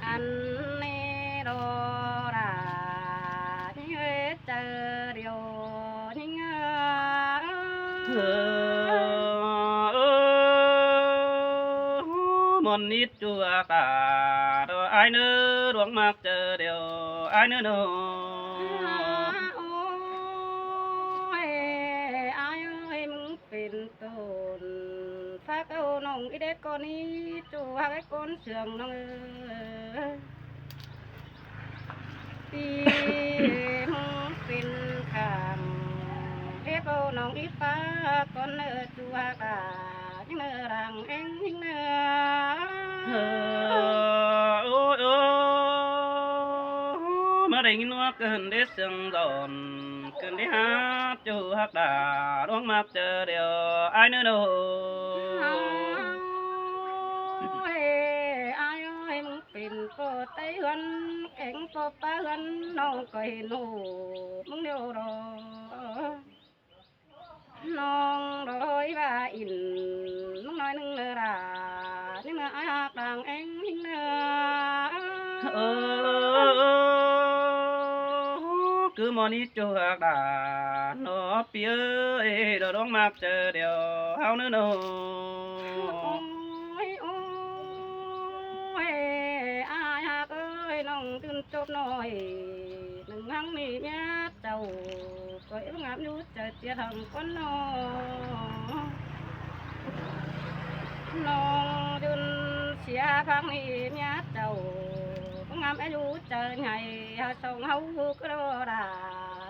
อันนี้โดรานี่เจอเดียวนี่เงmòn nít chùa cả đồ ai nữa ruộng mạc chờ điều ai nữa đâu โอ้ยอายเอ้ยมึงเป็นต้นฟ้าเก้าน้องอีเด็กคนนี้จูหักไอ้คนเสื่องน้องเอ้ยปีมึงเป็นข้างเด็กเอาน้องอีฟ้าคนเนื้อจูหักยิ่งเนื้อรังเอ็งยิ่งเนื้อ ôi ôi mà đánh nó cần để sương giòn cần để hát chú hát đà đón mạc chờ điều ai nữa đâu อายเอ้ยมึงเป็นโปรไตเฮือนแข็งโปรป้าเฮือนน้องก็เห็นหูมึงเดียวรอน้องรอยว่าอินมึงน้อยนึงเนอรานี่เนออายหักดังเอ็งหิงเนอ cứ mòn ít chú hát đà nó phía ơi đồ đón mạc chờ điều hao nữa đâu โอ้ยโอ้ยอายหักเอ้ยน้องตื่นจบหน่อยหนึ่งหังมีแม่เจ้าก็เอ็งงามอยู่เจอเจียทำคนน้องน้องจนเสียพังมีแม่เจ้าก็งามอายุเจอไงหาส่งเฮาก็รอดา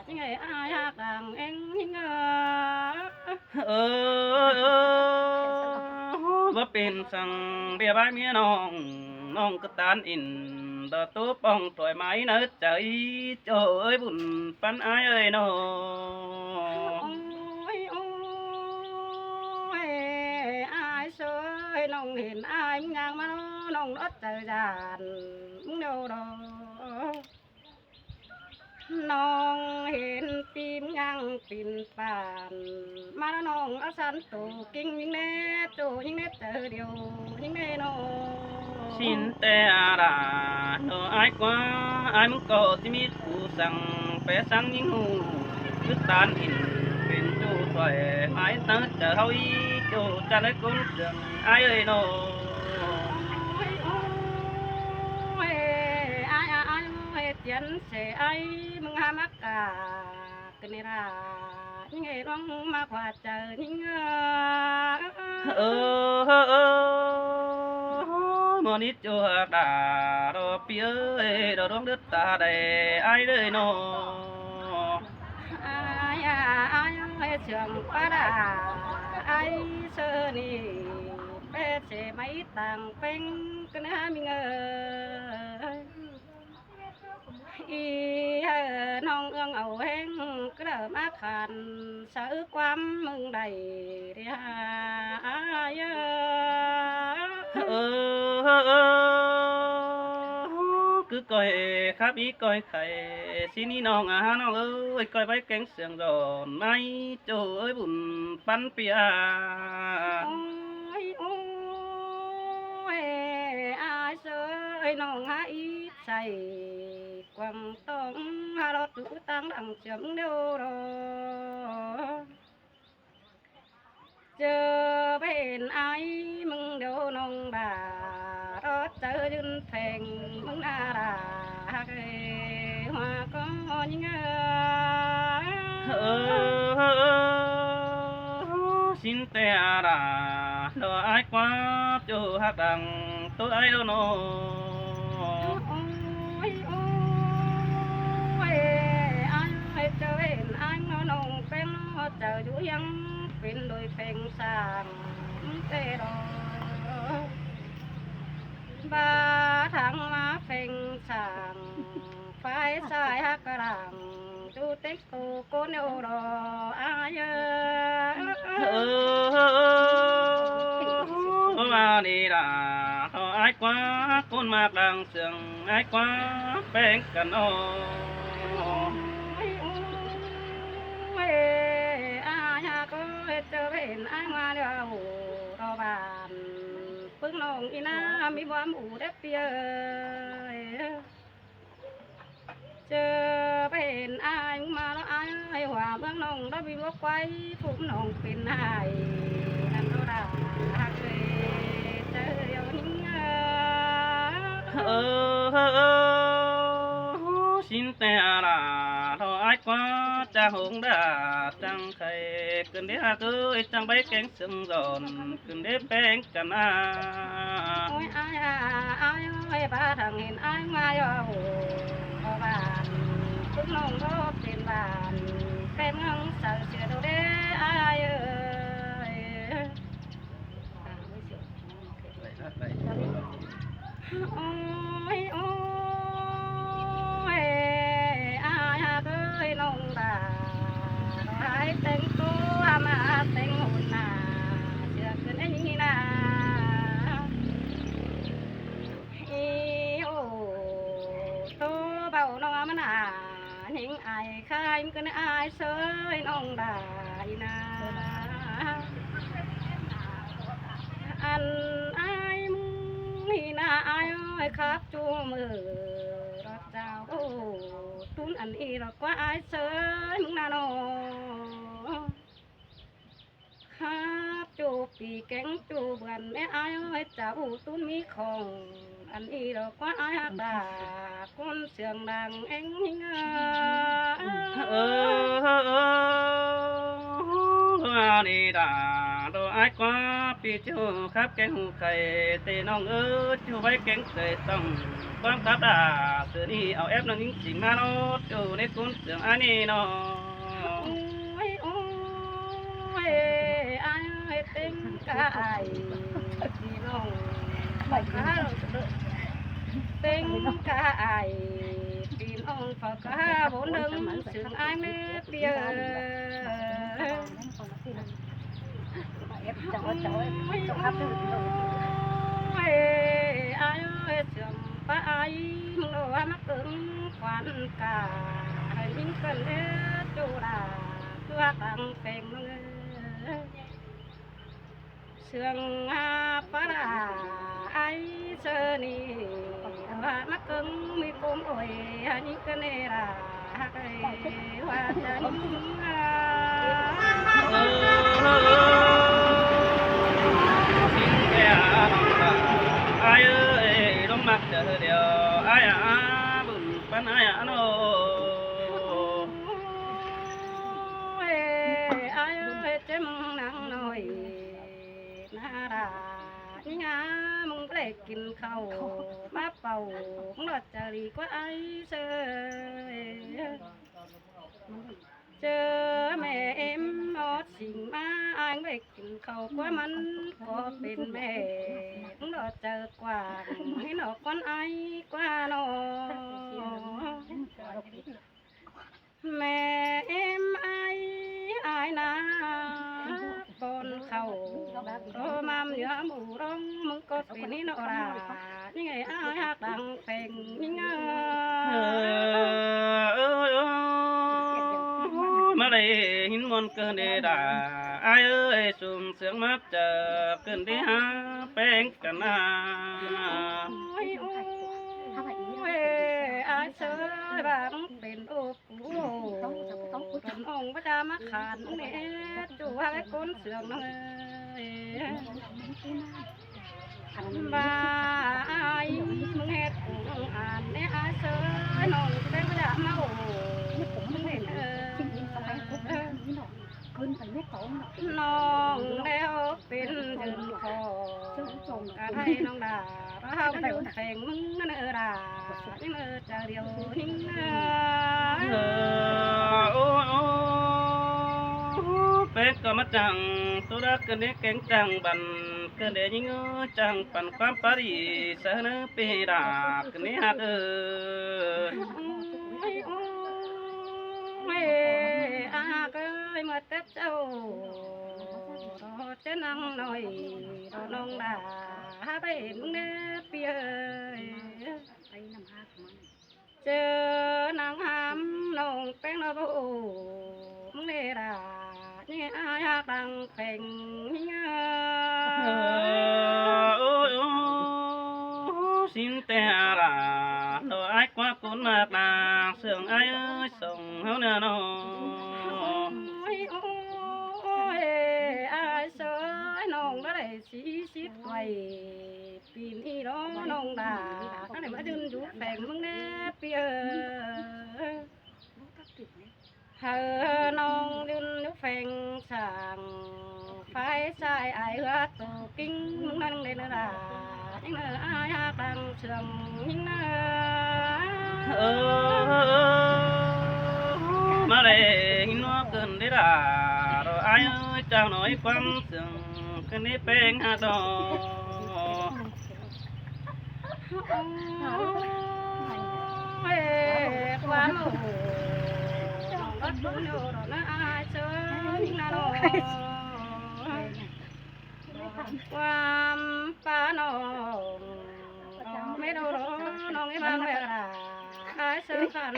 ที่ไงอายหักดังเอ็งหิงเงอ ว่าเป็นสั่งเบียบายเมียน้องน้องก็ตานอินต่อตู้ป้องถอยไม้เนื้อใจเจ้าเอ้ยบุญปันอายเอ้ยน้อ โอ้ยโอ้ยอายเสยน้องเห็นอายมึงยังมาน้องรถเจอจานมึงเดียวดอน้องเห็นปีมยังปิ่นป่านมาแล้วน้องเอาสันตูกิ้งยิงแน่จูยิงแน่เจอเดียวยิงแน่น้อง xin te đà nó ai quá ai muốn có thì mi phụ sang bé sang những hù cứ tan in bên chỗ thoại mãi tớ chờ hôi chỗ cha lấy con đường ai ơi nó โอ้ยอายอายเฮ็ดเจียนเสยไอมึงหามักกะกะนี่รายิ่งไงร้องมากว่าเจอยิ่งmòn ít cho đà đó phía đó đón đất ta đầy ai đời nó อายอายเฮ็ดเชื่องกว่าดาไอเสอนี่เป็ดเสไม่ต่างเป็นกะนะมิงอีน้องเอื้องเอาแห้งก็เดิมาขันสะอึกความมึงได้เรียอาย cứ coi khắp ý coi khải xin đi nong à nong ơi coi váy cánh sườn giòn mai trời ơi bùn pan pia โอ้ยโอ้ยอายเสยน้องหาอีใส่ความต้องหารถตู้ตั้งดังเจียมเดียวรอเจอเป็นไอ้มึงเดียวน้องด่ารถเจอยืนแพงมึงน่าด่าฮักเอ้หัวก็ยิ่งxin te đà đó ai quá chỗ hát đằng tôi ai đâu nó โอ้ยโอ้ยอันให้เจอเห็นอันน้องเป็นเจออยู่ยังเป็นโดยเพลงสร้างเตรอบาทางมาเพลงสร้างไฟสายฮักกระดังจูเต็กตูโกเนวรออาย mà đi là ai quá con mạc đang sườn ai quá bên cạnh ô โอ้ยโอ้ยอายก็เจอเห็นอายมาเดียวรอบานพึ่งน้อง องอีนามีความอูได้เปียเจอไปเห็นอายมาแล้วอายว่าเมืองน้องได้บินว่าไกวผมน้องเป็นนายนั่นเราด่าฮักเลยเจอเดียวนี้ xin tè là thọ ai quá cha hùng đã chẳng khay cần để hạ cứ chẳng bay cánh sừng giòn cần để bén chẳng ôi ai ơi ba thằng nhìn ai mai ở hồ bàn cũng nông góp tiền bàn kem ngân sợ chưa đâu đấy ai ơi ôi ôi ai ơi nông đà ai tên cô mà tên hồn nà chưa cần anh nà tô bầu nó mà nà những ai khai cái ai sơi nông đà nà anh ai ni na ai ơi khắp chua mờ rót rào tún anh y rót qua ai sơi mừng na nó khắp chua pì cánh chua bần mẹ ai ơi cháu tún mi khòng anh y rót qua ai hát đà con sườn đằng anh đi đà đồ ai quá pi chú khắp cánh hù khay tê nong chú bay cánh khay tông quang khắp đà từ đi ao ép nó những chỉ mà nó chú để cuốn sườn anh đi nó ôi ôi ai ơi tính cả ai thì nong phải cá tính cả ai tin ông phải cá bốn lưng sườn ai nếp bia ai ơi sườn ba ai nó mắc cứng quan cả những cơn chú là cưa tăng phèn sườn ba là ai sơ ni mắc cứng mi côm ôi những cơn này là hoa chân ai ơi đông mặt chờ điều ai bừng pan ai nó ai ơi chém nắng nồi na đà nhá mong đểกิน ข้าว má bầu nó trời có ai chờ mẹ em nó xin má anh về กิน ข้าว quáมันก็เป็นแม่nó chờ quảให้nó con ai qua nó mẹ em ai na con khẩu có mam nhớ mù rong mừng có chuyện nó là những ngày ai hát đằng phèn những mà đây hin mòn cơn đê đà ai ơi sum sướng mắt chờ cơn đê ha bén cả na ai sơi bạnเป็นโอ้โหตนองพระจามาขานเนจูให้คนเสื่อมเลยบ้าไอ้มึงเฮ็ดกูอ่านเนี่ยไอ้เสยน้องเป็นพระจามาโอ้มึงเห็นน้องแล้วเป็นยืนคอการให้น้องด่าเราอยู่แข่งมึงนั่นด่ายังจะเดียวนิ่งเป็นก็มาจังตัวรักกันเด็กแก่งจังบันกันเด็กยิ่งจังปันความปารีสนเปดากันนี้ฮักอาเกยมาเต็บเจ้าจะนั่งหน่อยเราน้องด่าไปมึงเด้เปียเจอนางหามน้องแป้งเราโอ้มึงเด้ด่านี่อาอยากดังเพ่ง xin te là đồ ai quá cuốn mạc nàng sương ai ơi sông háo nè nó ôi ôi ai sơi nong đó để xí xít quay pin đi đó nong đà cái này mà đun rút phèn mưng nè bia hờ nong đun rút phèn sàng phải sai ai hứa tổ kinh mưng nang đây nữa là những nơi ai hát đang trường những mà để nó cần đấy là rồi ai ơi chào nói quan sương cái nếp beng hà đò quan mồ đất bún đồ nó ai chơi những nào quan pa nó mấy đồ đó nó nghe mang về là ai sơ khăn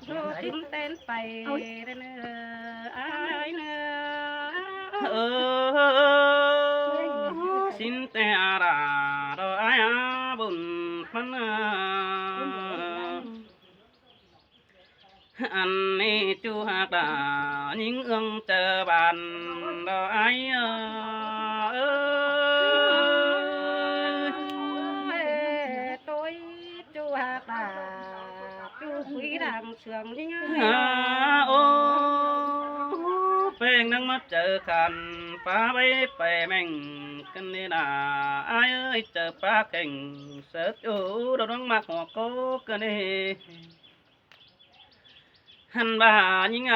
đồ tính tên bày đây nữa ai nữa xin te ra rồi ai buồn phân anh đi chu hạt đã những ương chờ bàn rồi ai tôi chu hạt là chu quý đàng sườn như ô phèn đang mắt chờ khăn phá bay bè mình cần đi là ai ơi chờ phá cảnh sợ chú đâu đang mặc hoa cố cần đi hắn bà những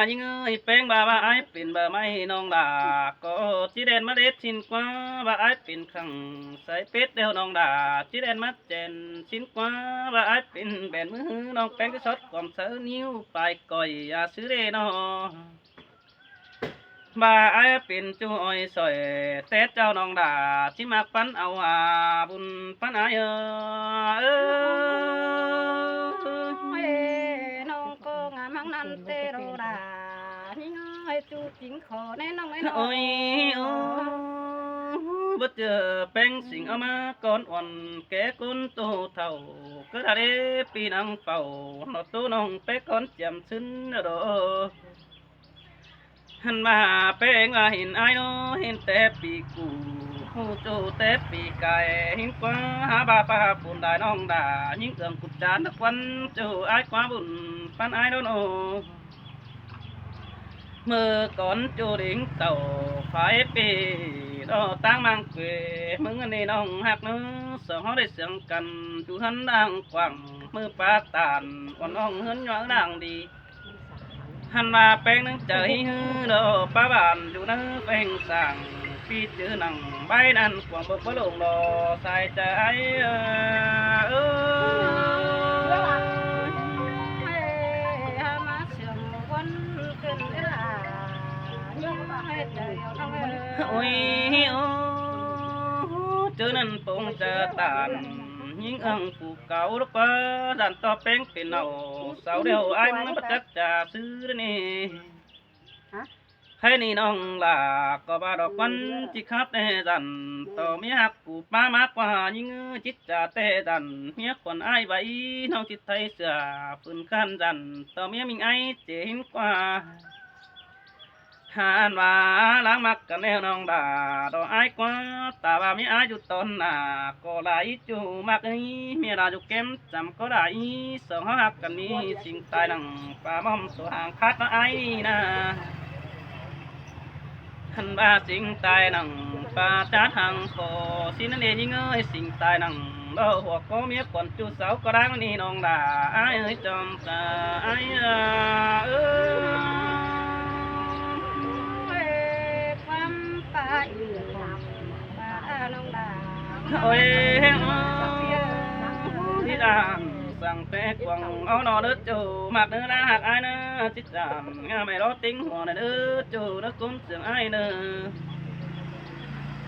ơi phèn bà ai pin bà mai nong đà có chỉ đèn mắt đét xin quá bà ai pin khăng sai pết đeo nong đà chỉ đèn mắt chèn xin quá bà ai pin bèn mưa nong phèn cái sót còn sợ níu phải còi xứ đê nó bà aiเป็นช่วยสอยเตะเจ้าน้องด่าชิมักปันเอาบุญปันอายน้องก็งามทั้งนั้นเตโรดานี่ง่ายจูจิงขอแน่น้องไอ้น้อง โอ้ยโอ้บ่เจอแป้งสิ่งเอามาก่อนอ่อนแก่ก้นโตเท่าก็ได้ปีนังเฝ้าหนอตัวน้องเป๊กก่อนจำซึ้นดอหันมาเป้งว่าเห็นไอ้โนเห็นแต่ปีกูหูโจแต่ปีไก่เห็นกว่าหาบาปาปุ่นได้น้องด่ายิ่งเกิงกุดจานทุกวันโจไอ้กว่าบุญปันไอ้โนโนเมื่อก่อนโจดิ่งเต่าไฟปีดอตั้งมังเกวมึงอันนี้น้องหักเนื้อสองเขาได้เสียงกันจูหันดังกว่างมือปาตานอ่อนน้องเฮินย้อนดังดีหันมาแป้งนึงเจอฮือดอป้าบ้านอยู่นึกแป้งสั่งปีจือหนังใบนั่นกวางบกบลงดอใส่ใจโอ้ยโอ้เจอนั่นปงเจอตานยิ่งอังผูกเก่าลูกป้าดันต่อแป้งเป็นเอาสาวเดียวไอ้มันประจักษ์จะซื้อนี่ให้นี่น้องล่ะก็บาดอกวันจิครับแต่ดันต่อเมียหักกูป้ามากกว่ายิ่งจิตจะแต่ดันเมียคนไอ้ใบน้องจิตไทยเสือฝืนขันดันต่อเมียมิงไอ้เจ๋งกว่าหานว่าล้างมักกันแนวน้องด่าดอกไอ้กว่าตาว่ามีอายุตอนหน้าก็ไหลจูมักนี้เมียดาอยู่เก็มจำก็ได้สองหักกันนี้สิ่งตายหนังป่ามอมตัวห่างคัดไอ้นะหันบาสิ่งตายหนังป่าจ้าทางคอสินั่นเองยิ่งเอ้ยสิ่งตายหนังเราหัวก็เมียก่อนจูสาวก็ร่างนี่น้องด่าไอ้เอ้ยจอมตาไอ้โอ้ยที่ด่านสั่งแต่กวางเอาหนอเด้อจูมักเนื้อละหักไอ้เนื้อจิตจานงาไม่รอติ้งหัวเด้อจูเด้อกุ้นเสียงไอ้เนื้อ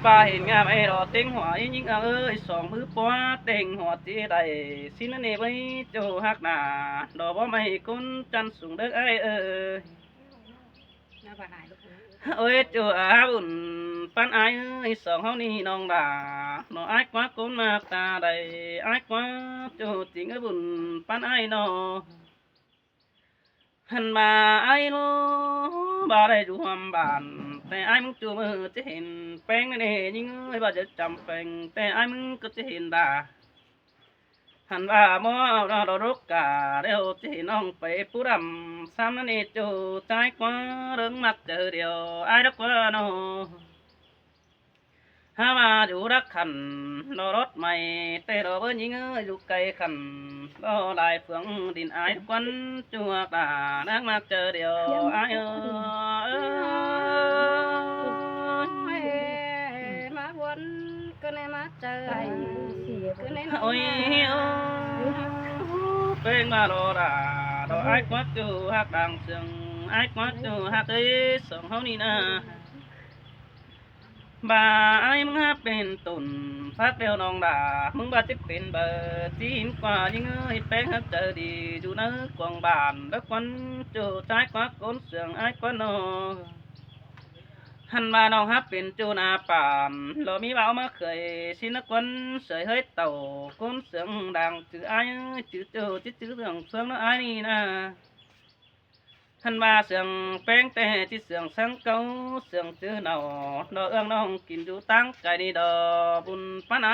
ป้าเห็นงาไม่รอติ้งหัวยิ่งเอ้ยสองมือป้าเต่งหัวที่ใดสินั่นเองไว้จูหักหน้าดอกบ่ไม่กุ้นจันสูงเด้อไอ้ เอ้ยจูอาบุญปันไอ้เอ้ยสองเฮานี่น้องด่าน้องไอ้กว่าคนมากตาใดไอ้กว่าจูจริงเอ้ยบุญปันไอ้น้อหันมาไอ้โลบ่ได้อยู่หำบ้านแต่ไอ้มึงจูมือจะเห็นแป้งนี่ยิ่งเอ้ยบ่จะจำแป้งแต่ไอ้มึงก็จะเห็นด่า หันว่าหมอเรารกกาเดี๋ยวที่น้องไปผู้รำซ้ำนั่นเองจูใจกว่าเรื่องมักเจอเดียวไอ้รักว่าโนหามาอยู่รักขันรอรถใหม่แต่รอเบอร์ยิงอยู่ไกลขันรอลายเฟืองดินไอ้ควันจัวตานักมักเจอเดียวไอ้มาวนก็ในมาเจอไอ้ก็ใน โอ้ยเป็นมาโลดาโดไอ้ควัดจูฮักดังเสียงไอ้ควัดจูฮักเอ้สองเฮานี่นะบ่าไอ้มึงเป็นตุ่นพักเดียวน้องด่ามึงบ่จะเป็นเบอร์จีนกว่ายิ่งเอ้ยแป้งฮักเจอดีอยู่ในกวางบานแล้วควันจูใจกว่าก้นเสียงไอ้ควันโนหันมาน้องฮับเป็นจูนาป่านเรามีเบามาเคยสินักวันเสยเฮ้ยเต่าก้นเสียงดังจือไอ้จือจูจือเรื่องเฟืองน้อไอ้นี่นะหันมาเสียงแป้งแต่ที่เสียงสังเกาเสียงจือเนาดอเอื้องน้องกินอยู่ตั้งใจนี่ดอบุญปานไอ้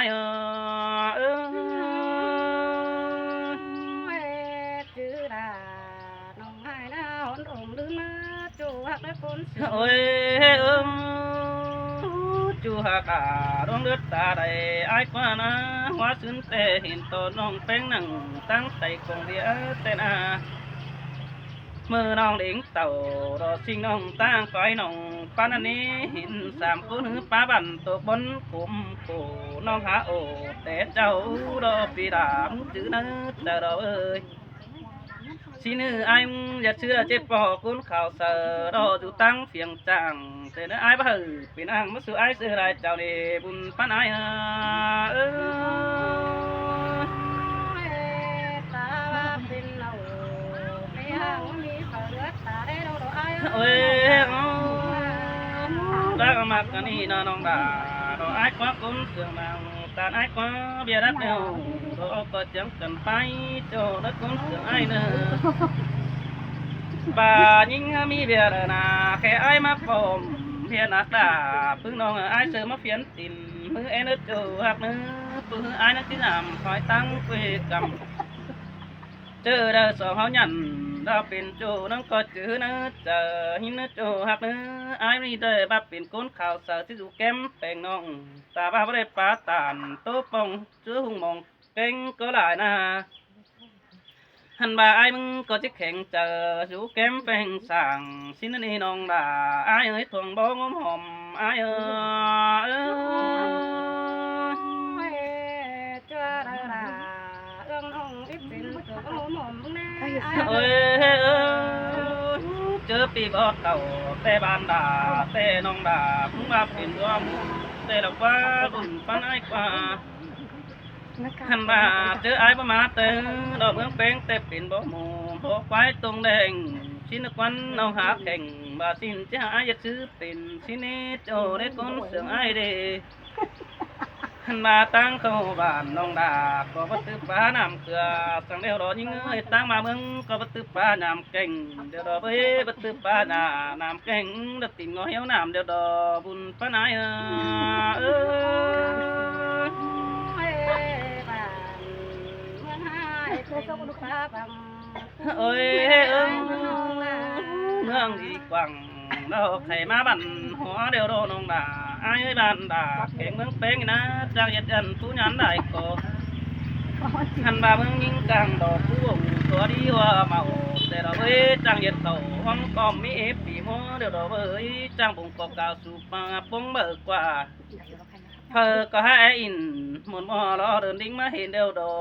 จื้อดาน้องให้น้าหอนองลืมมาจูหักและคนเสือ โอ้ยจูฮักาดวงเลือดตาใดไอ้กว่านะหัวสุนแต่เห็นตัวน้องแป้งนั่งตั้งใจคงเดียแต่นามือน้องเลี้ยงเต่ารอสิ่งน้องตั้งคอยน้องปานนี้เห็นสามคนป้าบันตัวบนคุมโคน้องหาโอแต่เจ้ารอปีดามจื้อนะแต่รอเอ้ยสิnữ anh giật xưa chết bỏ cuốn khảo sở đó dù tăng phiền chẳng thế nên ai bắt hử bên ang mất sự ai xưa lại chào để bùn pan ai ôi đã mặc cái này nó nong đà đó ai quá cũng sương nàng tàn ai quá bia đắt đều đó có chẳng cần phải cho đất cũng sương ai nữa bà nhìn mi bia là cái ai mà phồng bia nát đà phương nong ai sơ mà phiền tin mưa em nó chờ hạt nữa phương ai nó cứ làm phải tăng quê cầm chờ đợi sợ họ nhận đãเป็นโจน้องก็จื้อนะเจอหินนะโจหักนะไอ้ไม่ได้บ้าเป็นก้นข่าวสารที่อยู่แก้มแปงน้องตาบ้าไม่ได้ปาตานโต๊ะปองจื้อหุ่งมองเก่งก็หลายนะหันบ่าไอ้มึงก็จะแข่งเจออยู่แก้มแปงสั่งสินนี่น้องด่าไอ้เอ้ยทวงบ้องหอมไอ้เอ้ยเจอปีบอเต่าแต่บานด่าแต่น้องด่าพึ่งมาเป็นรวมแต่ดอกว่าบุญปันไอ้กว่าหันมาเจอไอ้ประมาเตอดอกเมืองเป็นแต่เป็นบ่หมูพวกไว้ตรงแดงชินควันเอาหาแข่งบาสินจะหาอยากซื้อเป็นชินโจได้คนเสืองไอ้เดหันมาตั้งเข้าบ้านน้องดาก็บัตือป้าน้ำเกลือสั่งเดียวรอยิงเอ้ยตั้งมาเมืองก็บัตือป้าน้ำเก่งเดี๋ยวรอเอ้ยบัตือป้าน้ำเก่งเดี๋ยวติ่งงอเหี้ยวน้ำเดี๋ยวดอบุญป้านายเอ้เอ้ยเมืองดีกว่างเราไข่มาบันหัวเดียวโดนน้องดาไอ้บ้านด่าเก่งเมืองเป็งนะจากยัดยันผู้ยันได้ก็หันบาเมืองยิงกลางดอกผู้ตัวดีว่าเมาแต่เราเอ้ยจังยัดเต่าห้องกอมมีเอฟปีมัวเดี๋ยวเราเอ้ยจังบุงกอบกาวสูบมาปงเบิกกว่าเพอก็ให้อินหมุนมอรอเดินดิ้งมาเห็นเดียวดอ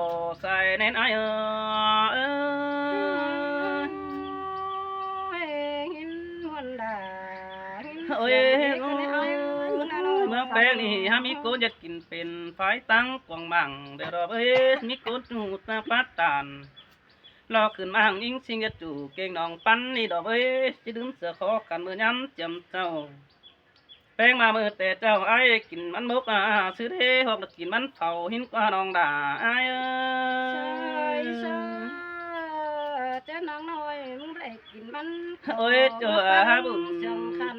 ใส่แน่นไอเอ้ยเมืองแปลงนี่ฮามีโกจะกินเป็นไฟตั้งกวางบังเดี๋ยวเราเอ้ยมีโกจูตาปัดตาน รอขึ้นมาหังยิงสิงจะจู่เก่งน้องปั้นนี่ดอกเอ้ยจะดึงเสือคอกันมือย้ำจำเจ้าแป้งมามือแต่เจ้าไอ้กินมันมุกซื้อเทหอกกินมันเผาหินกว่าน้องด่าไอ้เอ้ ใช่ ย ใช่เจ้านางน้อยมึงได้กินมัน โอ้ยเจ้าบุญ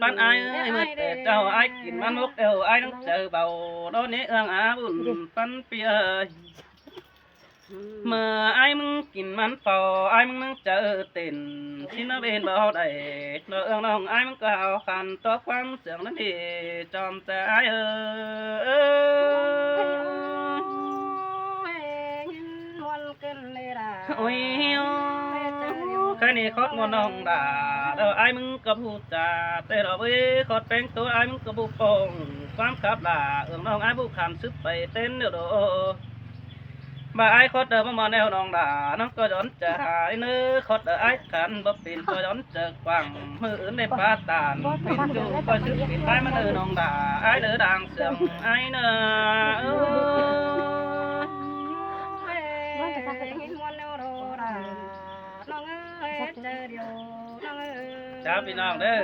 ปั้นไอ้เอ้ยมือแต่เจ้าไอ้กินมันมุกเอวไอ้ต้องเจอเบาโดนนี้เอื้องบุญปั้นเปีย เมื่อไอ้มึงกินมันเฝ้าไอ้มึงเจอเต้นที่น่าเป็นบ่ได้เรื่องน้องไอ้มึงก็เอาขันต่อความเสื่อมนั้นดีจอมใจเออ โอ้ยแค่นี้คดมน้องด่าเด้อไอ้มึงก็พูดจาแต่เราเว้ยคดเป็นตัวไอ้มึงก็บุปงความขับด่าน้องไอ้บุขันซึบไปเต้นเดี๋ยวโดบ่ไอ้คดเดิมมาแนวน้องด่าน้องก็ย้อนจะหายเนื้อคดไอ้ขันบ่เป็นก็ย้อนจะกว้างมืออื่นในป่าตานเป็นจูก็ซึบเป็นไอ้มันเด้อน้องด่าไอ้เด้อดังเสียงไอ้เนื้อ จ้าพี่น้องเด้อ